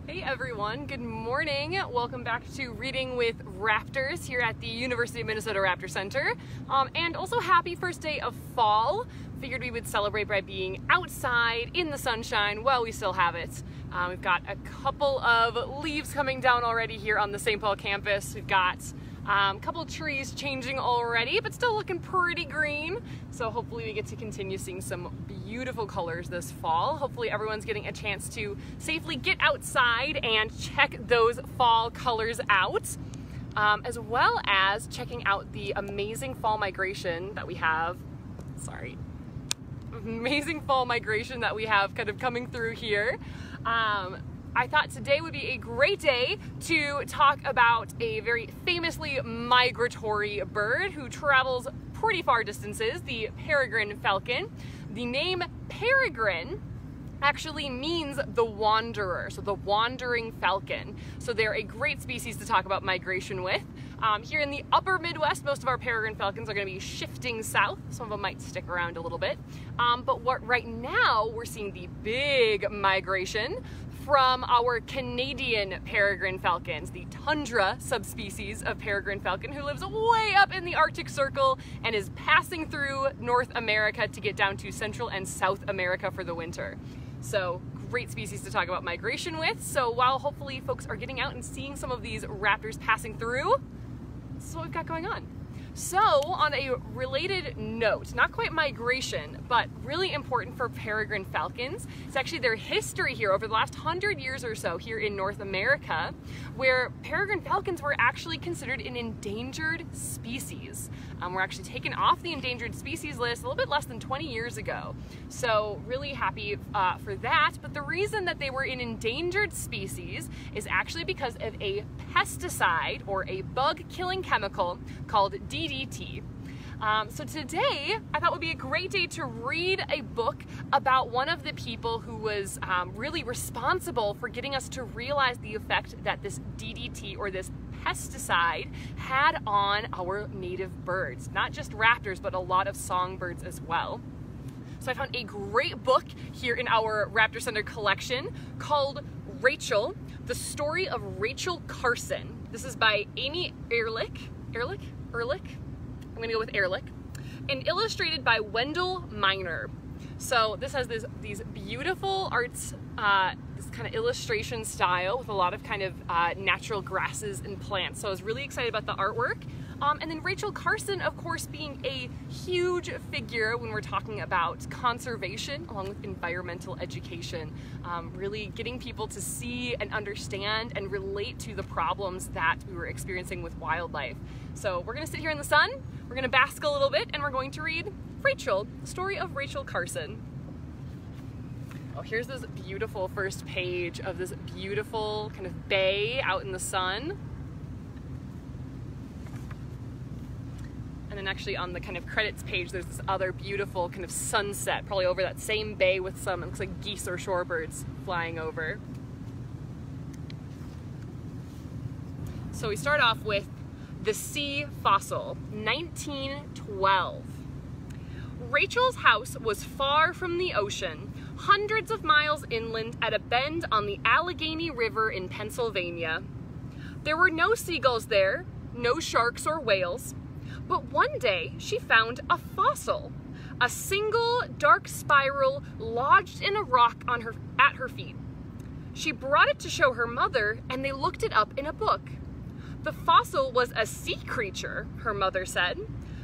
Hey everyone, good morning. Welcome back to Reading with Raptors here at the University of Minnesota Raptor Center. And also happy first day of fall. Figured we would celebrate by being outside in the sunshine while we still have it. We've got a couple of leaves coming down already here on the St. Paul campus. We've got a couple of trees changing already, but still looking pretty green. So hopefully we get to continue seeing some beautiful colors this fall. Hopefully everyone's getting a chance to safely get outside and check those fall colors out, as well as checking out the amazing fall migration that we have. Amazing fall migration that we have kind of coming through here. I thought today would be a great day to talk about a very famously migratory bird who travels pretty far distances, the peregrine falcon. The name peregrine actually means the wanderer, so the wandering falcon. So they're a great species to talk about migration with. Here in the upper Midwest, most of our peregrine falcons are going to be shifting south. Some of them might stick around a little bit. But right now we're seeing the big migration from our Canadian peregrine falcons, the tundra subspecies of peregrine falcon, who lives way up in the Arctic Circle and is passing through North America to get down to Central and South America for the winter. So great species to talk about migration with. So while hopefully folks are getting out and seeing some of these raptors passing through, this is what we've got going on. So on a related note, not quite migration, but really important for peregrine falcons, it's actually their history here over the last 100 years or so here in North America, where peregrine falcons were actually considered an endangered species. We're actually taken off the endangered species list a little bit less than 20 years ago. So really happy for that. But the reason that they were an endangered species is actually because of a pesticide or a bug-killing chemical called DDT. So today I thought would be a great day to read a book about one of the people who was really responsible for getting us to realize the effect that this DDT or this pesticide had on our native birds, not just raptors, but a lot of songbirds as well. So I found a great book here in our Raptor Center collection called Rachel, the story of Rachel Carson. This is by Amy Ehrlich. I'm gonna go with Ehrlich, and illustrated by Wendell Minor. So this has these beautiful arts, this kind of illustration style with a lot of kind of natural grasses and plants. So I was really excited about the artwork. And then Rachel Carson, of course, being a huge figure when we're talking about conservation along with environmental education, really getting people to see and understand and relate to the problems that we were experiencing with wildlife. So we're gonna sit here in the sun, we're gonna bask a little bit, and we're going to read Rachel, the story of Rachel Carson. Oh, here's this beautiful first page of this beautiful kind of bay out in the sun. And then actually on the kind of credits page, there's this other beautiful kind of sunset, probably over that same bay with some, it looks like geese or shorebirds flying over. So we start off with the sea fossil, 1912. Rachel's house was far from the ocean, hundreds of miles inland at a bend on the Allegheny River in Pennsylvania. There were no seagulls there, no sharks or whales. But one day she found a fossil, a single dark spiral lodged in a rock at her feet. She brought it to show her mother, and they looked it up in a book. The fossil was a sea creature, her mother said.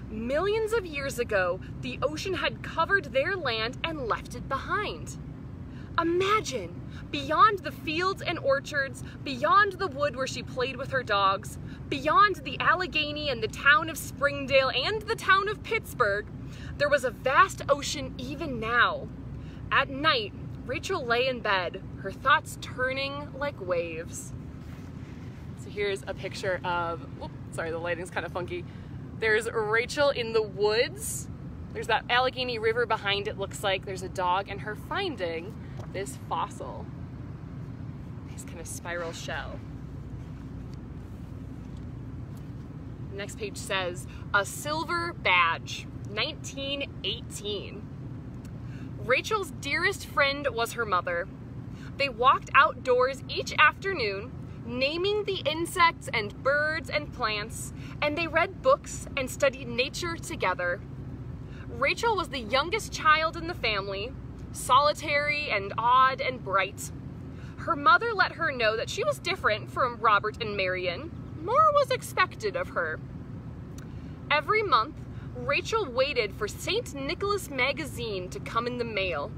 Millions of years ago, the ocean had covered their land and left it behind. Imagine, beyond the fields and orchards, beyond the wood where she played with her dogs, beyond the Allegheny and the town of Springdale and the town of Pittsburgh, there was a vast ocean even now. At night, Rachel lay in bed, her thoughts turning like waves. So here's a picture of, whoop, sorry, the lighting's kind of funky. There's Rachel in the woods. There's that Allegheny River behind it, looks like. There's a dog, and her finding this fossil. Nice kind of spiral shell. The next page says, a silver badge, 1918. Rachel's dearest friend was her mother. They walked outdoors each afternoon, naming the insects and birds and plants, and they read books and studied nature together. Rachel was the youngest child in the family, solitary and odd and bright. Her mother let her know that she was different from Robert and Marion. More was expected of her. Every month, Rachel waited for St. Nicholas magazine to come in the mail.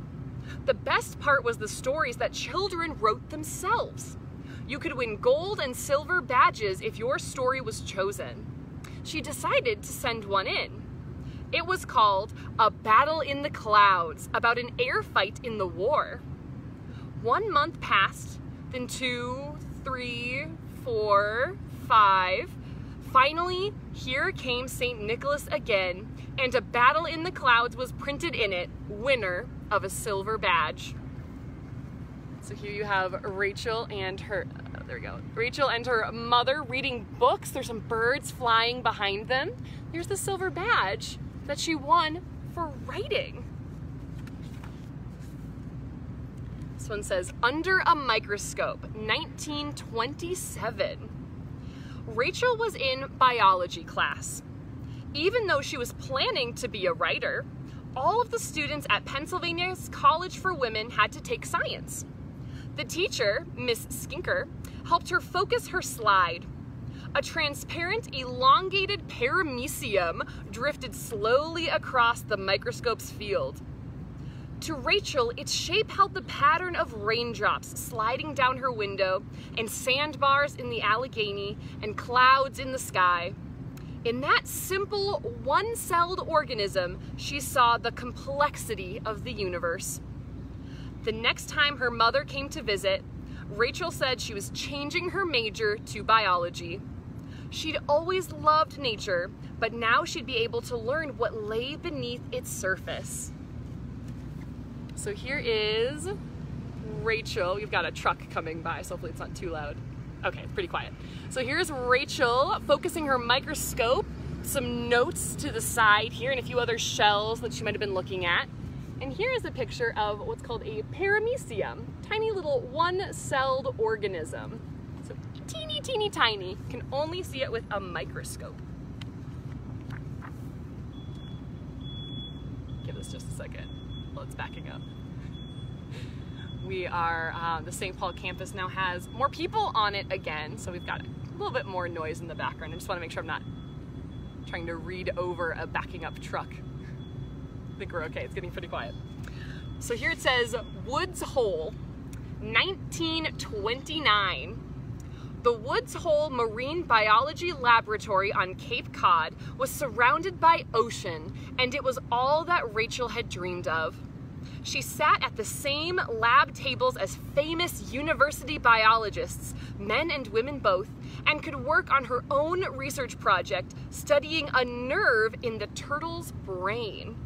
The best part was the stories that children wrote themselves. You could win gold and silver badges if your story was chosen. She decided to send one in. It was called A Battle in the Clouds, about an air fight in the war. 1 month passed, then 2, 3, 4, 5. Finally, here came St. Nicholas again, and A Battle in the Clouds was printed in it, winner of a silver badge. So here you have Rachel and her, Rachel and her mother reading books. There's some birds flying behind them. Here's the silver badge that she won for writing. This one says, Under a Microscope, 1927. Rachel was in biology class. Even though she was planning to be a writer, all of the students at Pennsylvania's College for Women had to take science. The teacher, Miss Skinker, helped her focus her slide. A transparent, elongated paramecium drifted slowly across the microscope's field. To Rachel, its shape held the pattern of raindrops sliding down her window, and sandbars in the Allegheny, and clouds in the sky. In that simple, one-celled organism, she saw the complexity of the universe. The next time her mother came to visit, Rachel said she was changing her major to biology. She'd always loved nature, but now she'd be able to learn what lay beneath its surface. So here is Rachel. We've got a truck coming by, so hopefully it's not too loud. Okay, it's pretty quiet. So here's Rachel focusing her microscope, some notes to the side here, and a few other shells that she might have been looking at. And here is a picture of what's called a paramecium, tiny little one-celled organism. So teeny, teeny, tiny. You can only see it with a microscope. Give this just a second. Well, it's backing up. We are, the St. Paul campus now has more people on it again, so we've got a little bit more noise in the background. I just want to make sure I'm not trying to read over a backing up truck. I think we're okay, it's getting pretty quiet. So here it says, Woods Hole, 1929. The Woods Hole Marine Biology Laboratory on Cape Cod was surrounded by ocean, and it was all that Rachel had dreamed of. She sat at the same lab tables as famous university biologists, men and women both, and could work on her own research project studying a nerve in the turtle's brain.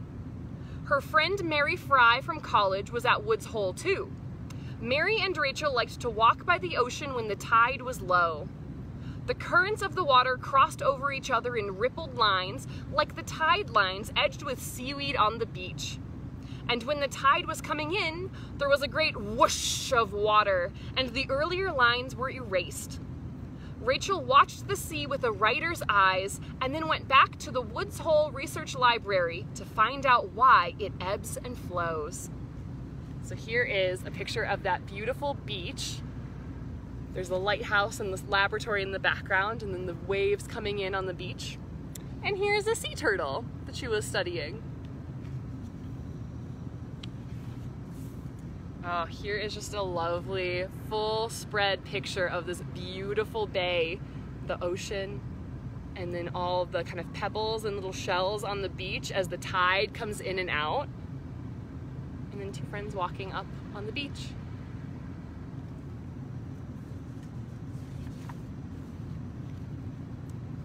Her friend Mary Fry from college was at Woods Hole too. Mary and Rachel liked to walk by the ocean when the tide was low. The currents of the water crossed over each other in rippled lines, like the tide lines edged with seaweed on the beach. And when the tide was coming in, there was a great whoosh of water, and the earlier lines were erased. Rachel watched the sea with a writer's eyes, and then went back to the Woods Hole Research Library to find out why it ebbs and flows. So here is a picture of that beautiful beach. There's the lighthouse and this laboratory in the background, and then the waves coming in on the beach. And here's a sea turtle that she was studying. Oh, here is just a lovely full spread picture of this beautiful bay, the ocean, and then all the kind of pebbles and little shells on the beach as the tide comes in and out. And then two friends walking up on the beach.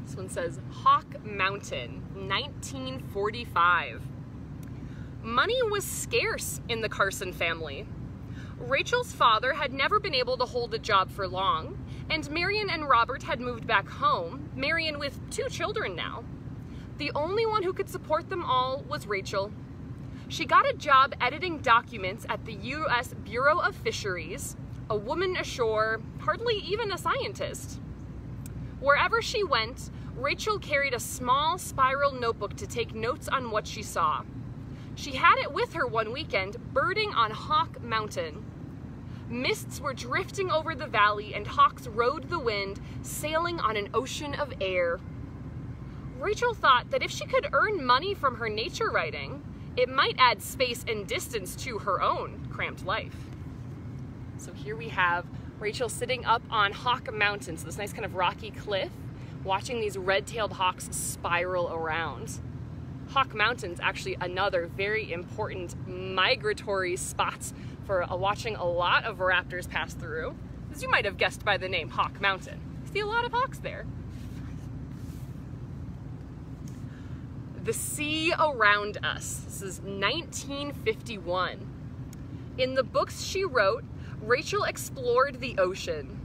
This one says Hawk Mountain, 1945. Money was scarce in the Carson family. Rachel's father had never been able to hold a job for long, and Marion and Robert had moved back home, Marion with 2 children now. The only one who could support them all was Rachel. She got a job editing documents at the U.S. Bureau of Fisheries, a woman ashore, hardly even a scientist. Wherever she went, Rachel carried a small spiral notebook to take notes on what she saw. She had it with her one weekend, birding on Hawk Mountain. Mists were drifting over the valley and hawks rode the wind, sailing on an ocean of air. Rachel thought that if she could earn money from her nature writing, it might add space and distance to her own cramped life. So here we have Rachel sitting up on Hawk Mountain, so this nice kind of rocky cliff, watching these red-tailed hawks spiral around. Hawk Mountain's actually another very important migratory spot for watching a lot of raptors pass through, as you might have guessed by the name Hawk Mountain. You see a lot of hawks there. The sea around us. This is 1951. In the books she wrote, Rachel explored the ocean.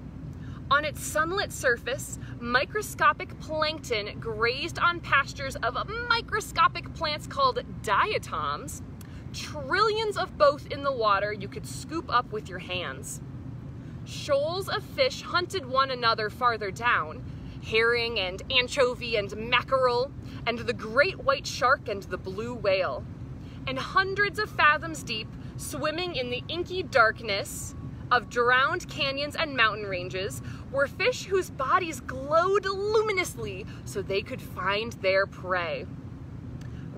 On its sunlit surface, microscopic plankton grazed on pastures of microscopic plants called diatoms, trillions of both in the water you could scoop up with your hands. Shoals of fish hunted one another farther down, herring and anchovy and mackerel, and the great white shark and the blue whale. And hundreds of fathoms deep, swimming in the inky darkness of drowned canyons and mountain ranges, were fish whose bodies glowed luminously so they could find their prey.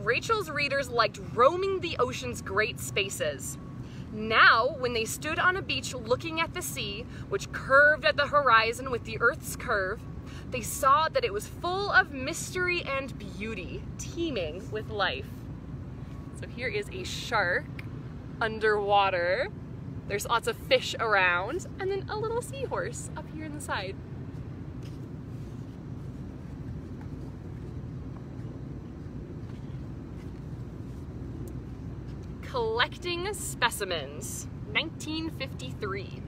Rachel's readers liked roaming the ocean's great spaces. Now, when they stood on a beach looking at the sea, which curved at the horizon with the Earth's curve, they saw that it was full of mystery and beauty, teeming with life. So here is a shark underwater. There's lots of fish around, and then a little seahorse up here in the side. Collecting Specimens, 1953.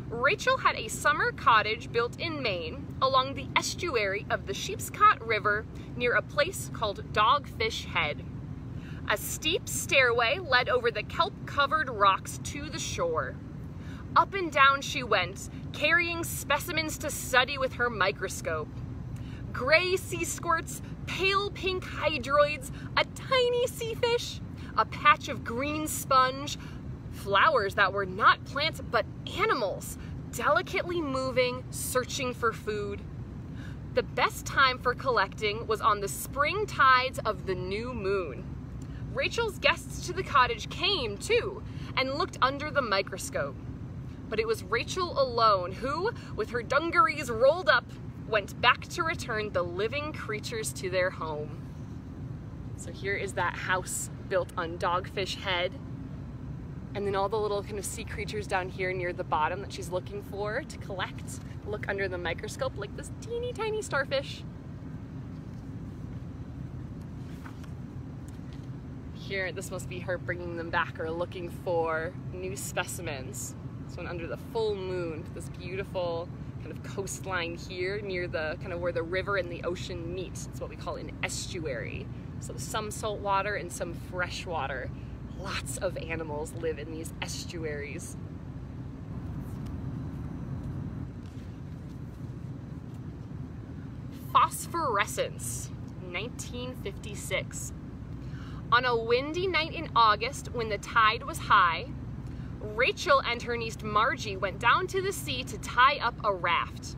Rachel had a summer cottage built in Maine along the estuary of the Sheepscot River near a place called Dogfish Head. A steep stairway led over the kelp-covered rocks to the shore. Up and down she went, carrying specimens to study with her microscope. Gray sea squirts, pale pink hydroids, a tiny sea fish, a patch of green sponge, flowers that were not plants but animals, delicately moving, searching for food. The best time for collecting was on the spring tides of the new moon. Rachel's guests to the cottage came, too, and looked under the microscope. But it was Rachel alone who, with her dungarees rolled up, went back to return the living creatures to their home. So here is that house built on Dogfish Head. And then all the little kind of sea creatures down here near the bottom that she's looking for to collect. Look under the microscope like this teeny tiny starfish. Here, this must be her bringing them back or looking for new specimens. This one under the full moon, this beautiful kind of coastline here near the kind of where the river and the ocean meet. It's what we call an estuary. So some salt water and some fresh water. Lots of animals live in these estuaries. Phosphorescence, 1956. On a windy night in August when the tide was high, Rachel and her niece Margie went down to the sea to tie up a raft.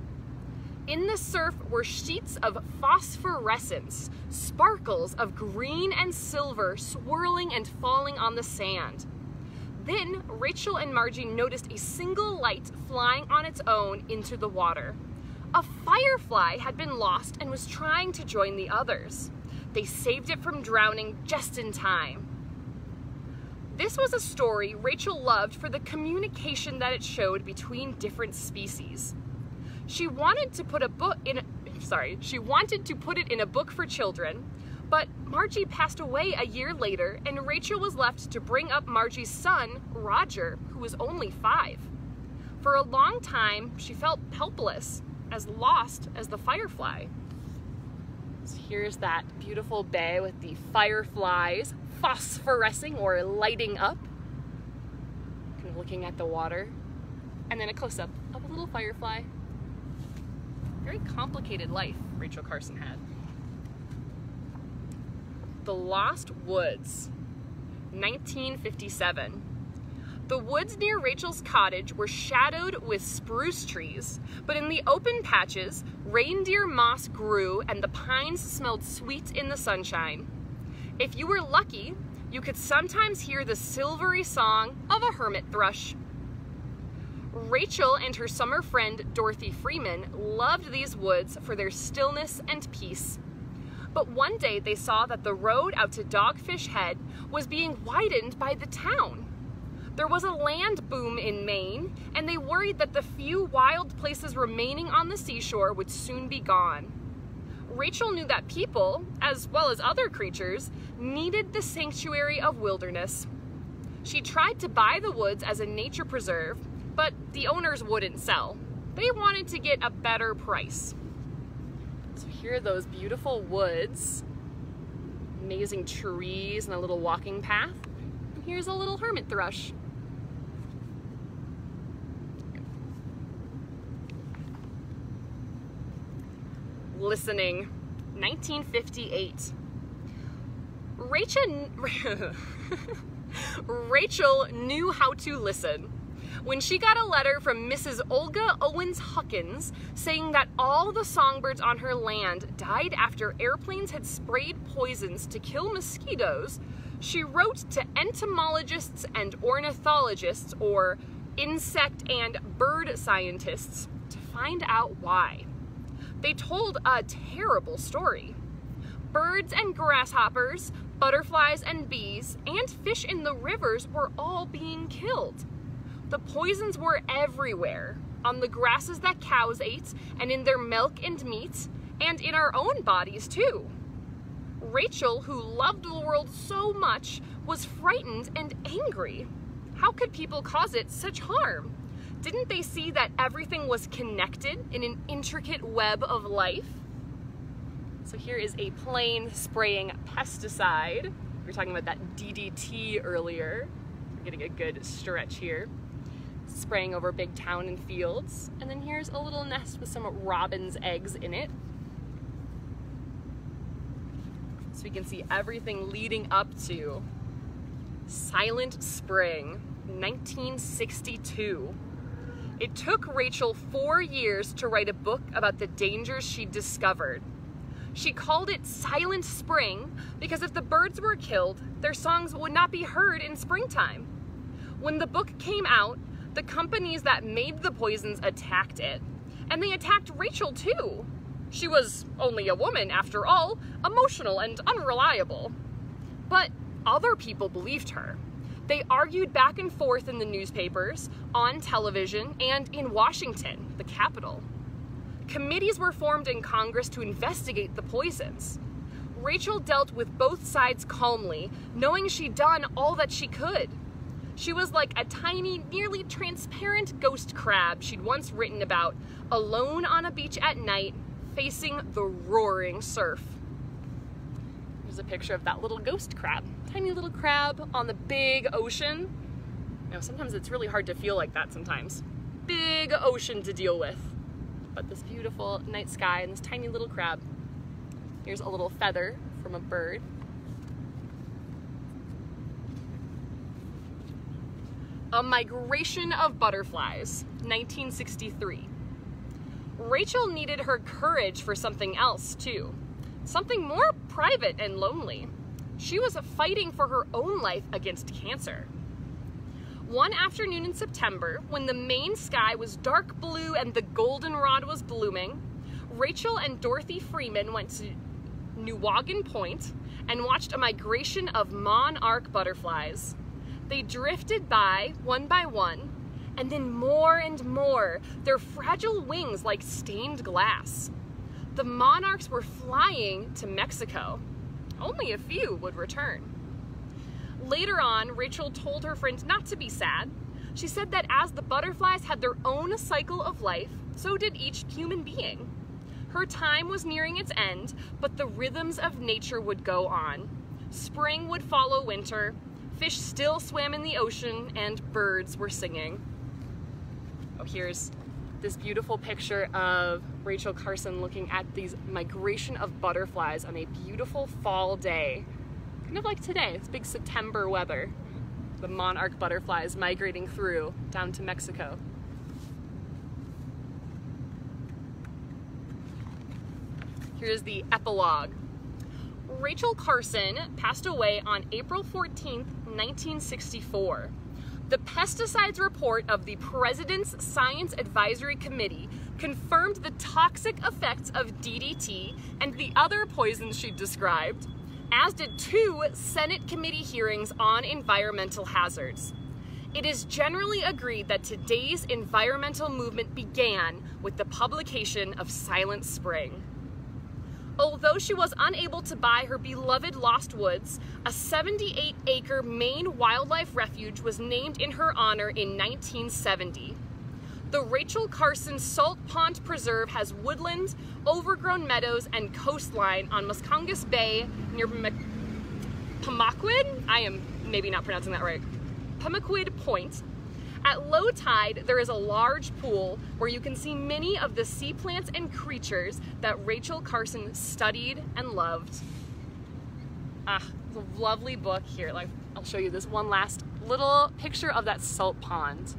In the surf were sheets of phosphorescence, sparkles of green and silver swirling and falling on the sand. Then Rachel and Margie noticed a single light flying on its own into the water. A firefly had been lost and was trying to join the others. They saved it from drowning just in time. This was a story Rachel loved for the communication that it showed between different species. She wanted to put it in a book for children, but Margie passed away a year later and Rachel was left to bring up Margie's son, Roger, who was only 5. For a long time, she felt helpless, as lost as the firefly. So here's that beautiful bay with the fireflies phosphorescing or lighting up, kind of looking at the water, and then a close-up of a little firefly. Very complicated life Rachel Carson had. The Lost Woods, 1957. The woods near Rachel's cottage were shadowed with spruce trees, but in the open patches, reindeer moss grew and the pines smelled sweet in the sunshine. If you were lucky, you could sometimes hear the silvery song of a hermit thrush. Rachel and her summer friend Dorothy Freeman loved these woods for their stillness and peace. But one day they saw that the road out to Dogfish Head was being widened by the town. There was a land boom in Maine, and they worried that the few wild places remaining on the seashore would soon be gone. Rachel knew that people, as well as other creatures, needed the sanctuary of wilderness. She tried to buy the woods as a nature preserve, but the owners wouldn't sell. They wanted to get a better price. So here are those beautiful woods, amazing trees and a little walking path. And here's a little hermit thrush. Listening, 1958. Rachel knew how to listen. When she got a letter from Mrs. Olga Owens Huckins saying that all the songbirds on her land died after airplanes had sprayed poisons to kill mosquitoes, she wrote to entomologists and ornithologists, or insect and bird scientists, to find out why. They told a terrible story. Birds and grasshoppers, butterflies and bees, and fish in the rivers were all being killed. The poisons were everywhere, on the grasses that cows ate, and in their milk and meat, and in our own bodies too. Rachel, who loved the world so much, was frightened and angry. How could people cause it such harm? Didn't they see that everything was connected in an intricate web of life? So here is a plane spraying pesticide. We were talking about that DDT earlier. We're getting a good stretch here. Spraying over big town and fields. And then here's a little nest with some robin's eggs in it. So we can see everything leading up to Silent Spring, 1962. It took Rachel 4 years to write a book about the dangers she discovered. She called it Silent Spring because if the birds were killed, their songs would not be heard in springtime. When the book came out, the companies that made the poisons attacked it. And they attacked Rachel too. She was only a woman, after all, emotional and unreliable. But other people believed her. They argued back and forth in the newspapers, on television, and in Washington, the capital. Committees were formed in Congress to investigate the poisons. Rachel dealt with both sides calmly, knowing she'd done all that she could. She was like a tiny, nearly transparent ghost crab she'd once written about, alone on a beach at night, facing the roaring surf. Here's a picture of that little ghost crab. Tiny little crab on the big ocean. You know, sometimes it's really hard to feel like that sometimes. Big ocean to deal with. But this beautiful night sky and this tiny little crab. Here's a little feather from a bird. A Migration of Butterflies, 1963. Rachel needed her courage for something else too. Something more private and lonely. She was fighting for her own life against cancer. One afternoon in September, when the Maine sky was dark blue and the goldenrod was blooming, Rachel and Dorothy Freeman went to Newagon Point and watched a migration of monarch butterflies. They drifted by one, and then more and more, their fragile wings like stained glass. The monarchs were flying to Mexico. Only a few would return. Later on, Rachel told her friend not to be sad. She said that as the butterflies had their own cycle of life, so did each human being. Her time was nearing its end, but the rhythms of nature would go on. Spring would follow winter, fish still swam in the ocean, and birds were singing. Oh, here's this beautiful picture of Rachel Carson looking at these migration of butterflies on a beautiful fall day. Kind of like today, it's big September weather. The monarch butterflies migrating through down to Mexico. Here's the epilogue. Rachel Carson passed away on April 14th, 1964. The pesticides report of the President's Science Advisory Committee confirmed the toxic effects of DDT and the other poisons she described, as did 2 Senate committee hearings on environmental hazards. It is generally agreed that today's environmental movement began with the publication of Silent Spring. Although she was unable to buy her beloved Lost Woods, a 78-acre Maine wildlife refuge was named in her honor in 1970. The Rachel Carson Salt Pond Preserve has woodlands, overgrown meadows, and coastline on Muscongas Bay near Pemaquid? I am maybe not pronouncing that right. Pemaquid Point. At low tide, there is a large pool where you can see many of the sea plants and creatures that Rachel Carson studied and loved. It's a lovely book here. I'll show you this one last little picture of that salt pond.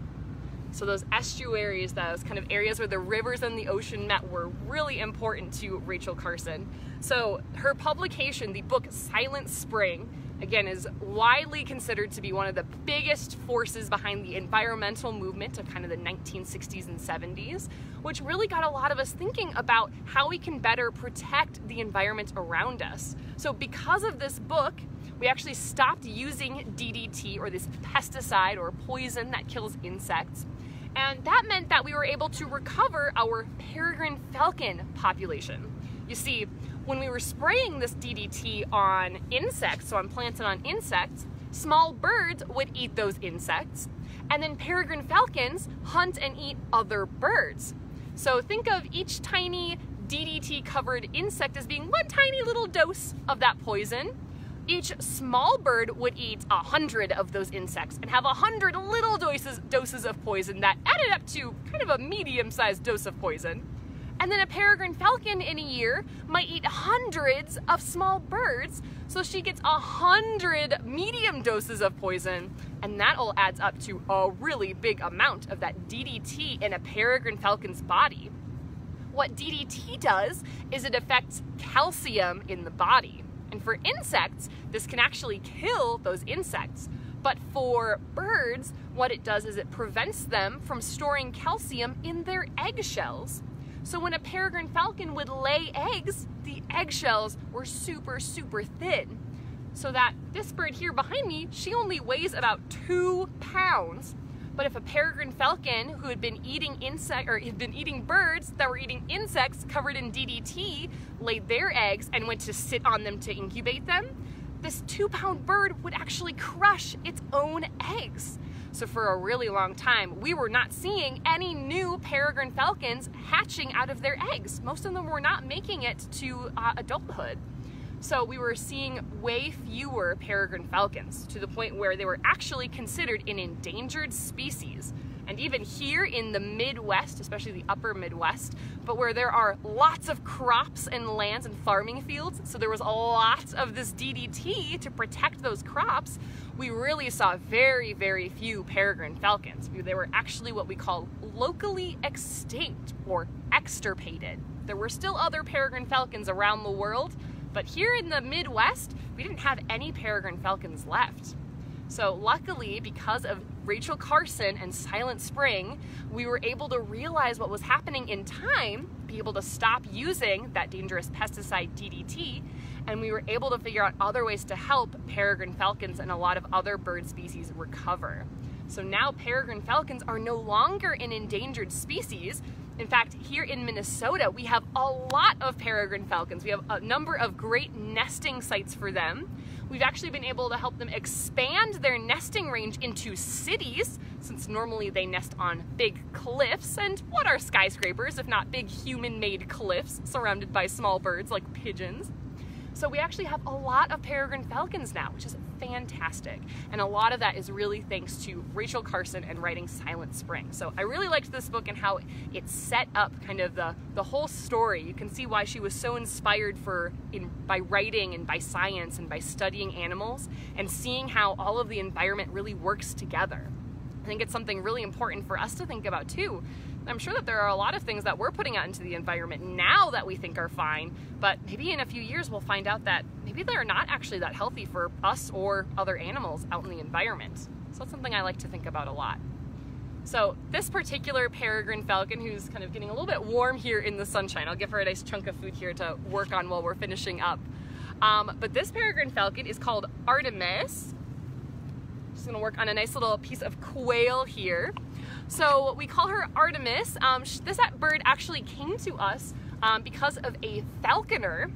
So those estuaries, those kind of areas where the rivers and the ocean met, were really important to Rachel Carson. So her publication, the book Silent Spring, again, is widely considered to be one of the biggest forces behind the environmental movement of kind of the 1960s and 70s, which really got a lot of us thinking about how we can better protect the environment around us. So because of this book, we actually stopped using DDT, or this pesticide or poison that kills insects. And that meant that we were able to recover our peregrine falcon population. You see, when we were spraying this DDT on insects, so on plants and on insects, small birds would eat those insects, and then peregrine falcons hunt and eat other birds. So think of each tiny DDT-covered insect as being one tiny little dose of that poison. Each small bird would eat 100 of those insects and have 100 little doses of poison that added up to kind of a medium-sized dose of poison. And then a peregrine falcon in a year might eat hundreds of small birds, so she gets 100 medium doses of poison, and that all adds up to a really big amount of that DDT in a peregrine falcon's body. What DDT does is it affects calcium in the body. And for insects, this can actually kill those insects. But for birds, what it does is it prevents them from storing calcium in their eggshells. So when a peregrine falcon would lay eggs, the eggshells were super, super thin. So that this bird here behind me, she only weighs about 2 pounds. But if a peregrine falcon who had been eating birds that were eating insects covered in DDT laid their eggs and went to sit on them to incubate them, this 2-pound bird would actually crush its own eggs. So for a really long time, we were not seeing any new peregrine falcons hatching out of their eggs. Most of them were not making it to adulthood. So we were seeing way fewer peregrine falcons, to the point where they were actually considered an endangered species. And even here in the Midwest, especially the upper Midwest, but where there are lots of crops and lands and farming fields, so there was a lot of this DDT to protect those crops, we really saw very, very few peregrine falcons. They were actually what we call locally extinct or extirpated. There were still other peregrine falcons around the world, but here in the Midwest, we didn't have any peregrine falcons left. So luckily, because of Rachel Carson and Silent Spring, we were able to realize what was happening in time, be able to stop using that dangerous pesticide DDT, and we were able to figure out other ways to help peregrine falcons and a lot of other bird species recover. So now peregrine falcons are no longer an endangered species. In fact, here in Minnesota, we have a lot of peregrine falcons. We have a number of great nesting sites for them. We've actually been able to help them expand their nesting range into cities, since normally they nest on big cliffs. And what are skyscrapers if not big human-made cliffs surrounded by small birds like pigeons? So we actually have a lot of peregrine falcons now, which is fantastic. And a lot of that is really thanks to Rachel Carson and writing Silent Spring. So I really liked this book and how it set up kind of the whole story. You can see why she was so inspired by writing and by science and by studying animals and seeing how all of the environment really works together. I think it's something really important for us to think about too. I'm sure that there are a lot of things that we're putting out into the environment now that we think are fine, but maybe in a few years we'll find out that maybe they're not actually that healthy for us or other animals out in the environment. So that's something I like to think about a lot. So this particular peregrine falcon, who's kind of getting a little bit warm here in the sunshine, I'll give her a nice chunk of food here to work on while we're finishing up. But this peregrine falcon is called Artemis. Just gonna work on a nice little piece of quail here. So we call her Artemis. This bird actually came to us because of a falconer.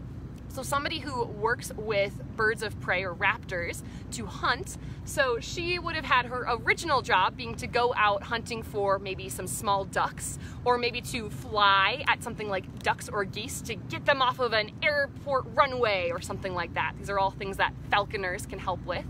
So somebody who works with birds of prey or raptors to hunt. So she would have had her original job being to go out hunting for maybe some small ducks, or maybe to fly at something like ducks or geese to get them off of an airport runway or something like that. These are all things that falconers can help with.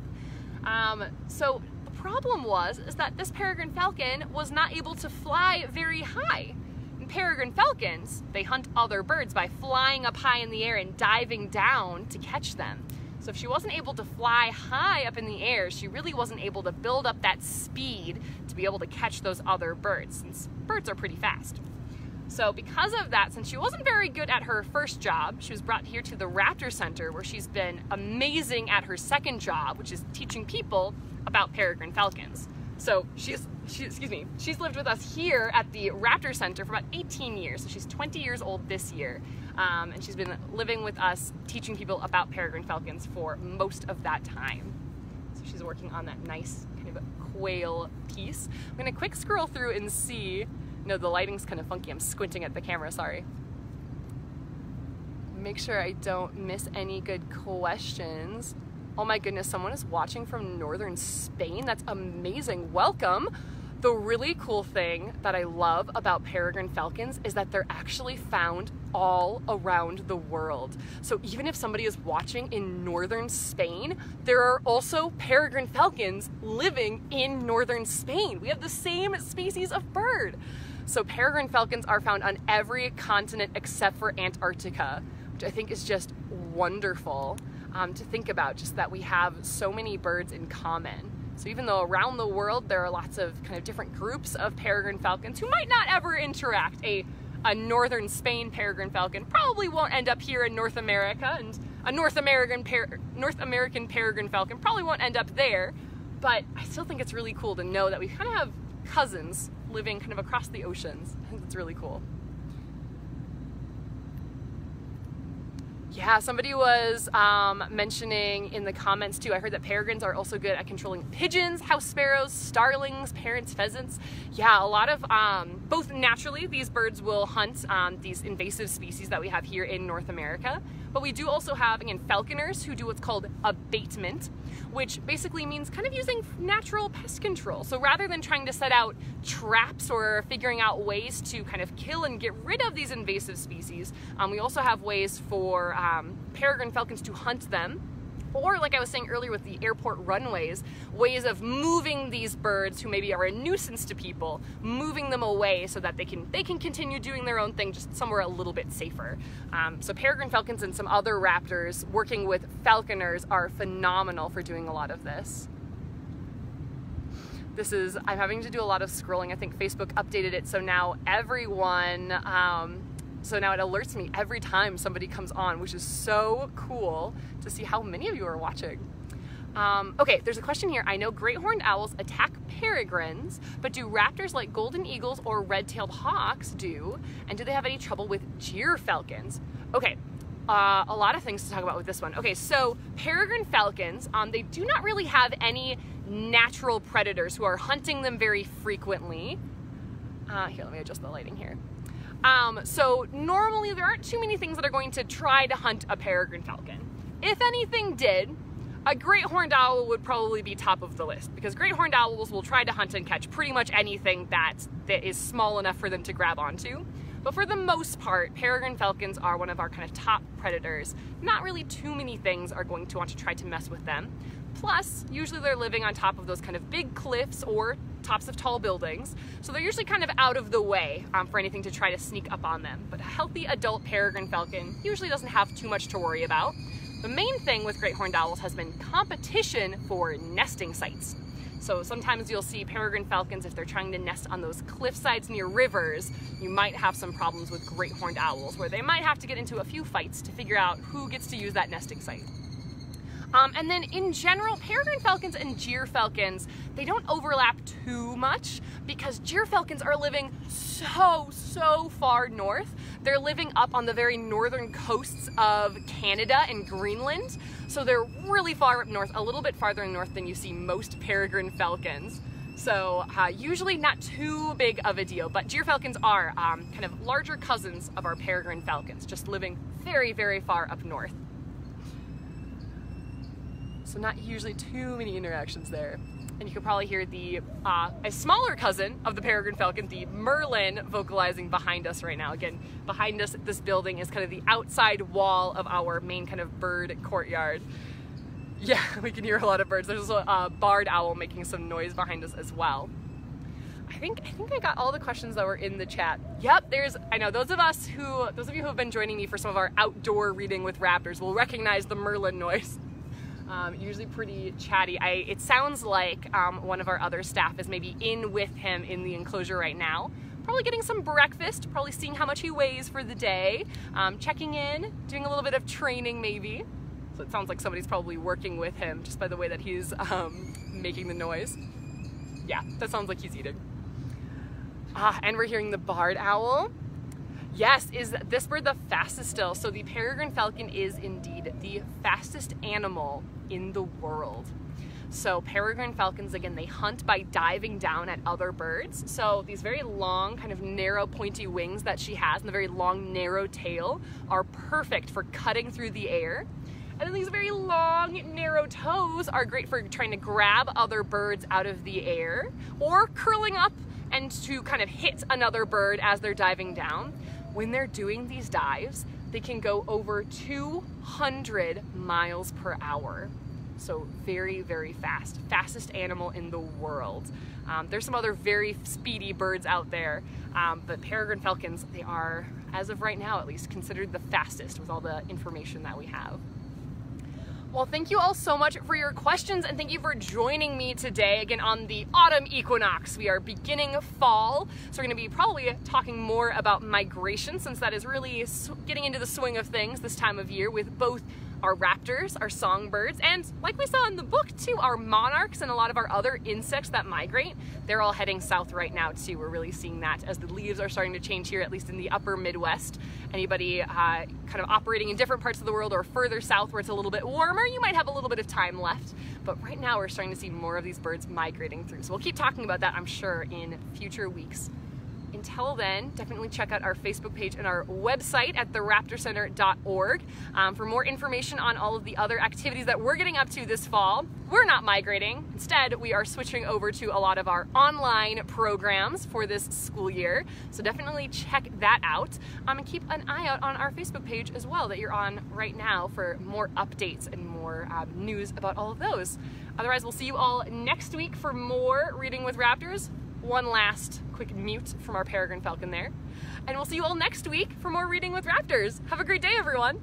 So the problem is that this peregrine falcon was not able to fly very high. And peregrine falcons, they hunt other birds by flying up high in the air and diving down to catch them. So if she wasn't able to fly high up in the air, she really wasn't able to build up that speed to be able to catch those other birds, since birds are pretty fast. So because of that, since she wasn't very good at her first job, she was brought here to the Raptor Center, where she's been amazing at her second job, which is teaching people about peregrine falcons. So she's lived with us here at the Raptor Center for about 18 years. So she's 20 years old this year. And she's been living with us, teaching people about peregrine falcons for most of that time. So she's working on that nice kind of quail piece. I'm gonna quick scroll through and see. No, the lighting's kind of funky. I'm squinting at the camera, sorry. Make sure I don't miss any good questions. Oh my goodness, someone is watching from northern Spain. That's amazing. Welcome. The really cool thing that I love about peregrine falcons is that they're actually found all around the world. So even if somebody is watching in northern Spain, there are also peregrine falcons living in northern Spain. We have the same species of bird. So peregrine falcons are found on every continent except for Antarctica, which I think is just wonderful to think about, just that we have so many birds in common. So even though around the world there are lots of kind of different groups of peregrine falcons who might not ever interact, a northern Spain peregrine falcon probably won't end up here in North America, and a North American peregrine falcon probably won't end up there, but I still think it's really cool to know that we kind of have cousins living kind of across the oceans. I think that's really cool. Yeah, somebody was mentioning in the comments too, I heard that peregrines are also good at controlling pigeons, house sparrows, starlings, parrots, pheasants. Yeah, a lot of, both naturally, these birds will hunt these invasive species that we have here in North America, but we do also have, again, falconers who do what's called abatement, which basically means kind of using natural pest control. So rather than trying to set out traps or figuring out ways to kind of kill and get rid of these invasive species, we also have ways for peregrine falcons to hunt them, or like I was saying earlier with the airport runways, ways of moving these birds who maybe are a nuisance to people, moving them away so that they can continue doing their own thing just somewhere a little bit safer. So peregrine falcons and some other raptors working with falconers are phenomenal for doing a lot of this. I'm having to do a lot of scrolling. I think Facebook updated it, so now everyone, so now it alerts me every time somebody comes on, which is so cool to see how many of you are watching. Okay, there's a question here. I know great horned owls attack peregrines, but do raptors like golden eagles or red-tailed hawks do? And do they have any trouble with gyr falcons? Okay, a lot of things to talk about with this one. Okay, so peregrine falcons, they do not really have any natural predators who are hunting them very frequently. Here, let me adjust the lighting here. So normally there aren't too many things that are going to try to hunt a peregrine falcon. If anything did, a great horned owl would probably be top of the list, because great horned owls will try to hunt and catch pretty much anything that is small enough for them to grab onto. But for the most part, peregrine falcons are one of our kind of top predators. Not really too many things are going to want to try to mess with them. Plus, usually they're living on top of those kind of big cliffs or tops of tall buildings, so they're usually kind of out of the way for anything to try to sneak up on them. But a healthy adult peregrine falcon usually doesn't have too much to worry about. The main thing with great horned owls has been competition for nesting sites. So sometimes you'll see peregrine falcons, if they're trying to nest on those cliff sides near rivers, you might have some problems with great horned owls where they might have to get into a few fights to figure out who gets to use that nesting site. And then in general, peregrine falcons and gyrfalcons, they don't overlap too much because gyrfalcons are living so far north. They're living up on the very northern coasts of Canada and Greenland. So they're really far up north, a little bit farther north than you see most peregrine falcons. So usually not too big of a deal, but gyrfalcons are kind of larger cousins of our peregrine falcons, just living very far up north. So not usually too many interactions there. And you can probably hear the a smaller cousin of the peregrine falcon, the merlin, vocalizing behind us right now. Again, behind us at this building is kind of the outside wall of our main kind of bird courtyard. Yeah, we can hear a lot of birds. There's also a barred owl making some noise behind us as well. I think I got all the questions that were in the chat. Yep, I know those of you who have been joining me for some of our outdoor reading with raptors will recognize the merlin noise. Usually pretty chatty. It sounds like one of our other staff is maybe in with him in the enclosure right now. Probably getting some breakfast, probably seeing how much he weighs for the day, checking in, doing a little bit of training maybe. So it sounds like somebody's probably working with him just by the way that he's making the noise. Yeah, that sounds like he's eating. And we're hearing the barred owl. Yes, is this bird the fastest still? So the peregrine falcon is indeed the fastest animal in the world. So peregrine falcons, again, they hunt by diving down at other birds. So these very long, kind of narrow, pointy wings that she has and the very long, narrow tail are perfect for cutting through the air. And then these very long, narrow toes are great for trying to grab other birds out of the air or curling up and to kind of hit another bird as they're diving down. When they're doing these dives, they can go over 200 miles per hour. So very fast. Fastest animal in the world. There's some other very speedy birds out there, but peregrine falcons, they are, as of right now at least, considered the fastest with all the information that we have. Well, thank you all so much for your questions, and thank you for joining me today again on the autumn equinox. We are beginning fall, so we're going to be probably talking more about migration, since that is really getting into the swing of things this time of year with both our raptors, our songbirds, and like we saw in the book too, our monarchs and a lot of our other insects that migrate. They're all heading south right now too. We're really seeing that as the leaves are starting to change here, at least in the upper Midwest. Anybody kind of operating in different parts of the world or further south where it's a little bit warmer, you might have a little bit of time left. But right now we're starting to see more of these birds migrating through. So we'll keep talking about that, I'm sure, in future weeks. Until then, definitely check out our Facebook page and our website at theraptorcenter.org for more information on all of the other activities that we're getting up to this fall. We're not migrating. Instead, we are switching over to a lot of our online programs for this school year. So definitely check that out and keep an eye out on our Facebook page as well that you're on right now for more updates and more news about all of those. Otherwise, we'll see you all next week for more Reading with Raptors. One last quick mute from our peregrine falcon there. And we'll see you all next week for more Reading with Raptors. Have a great day, everyone.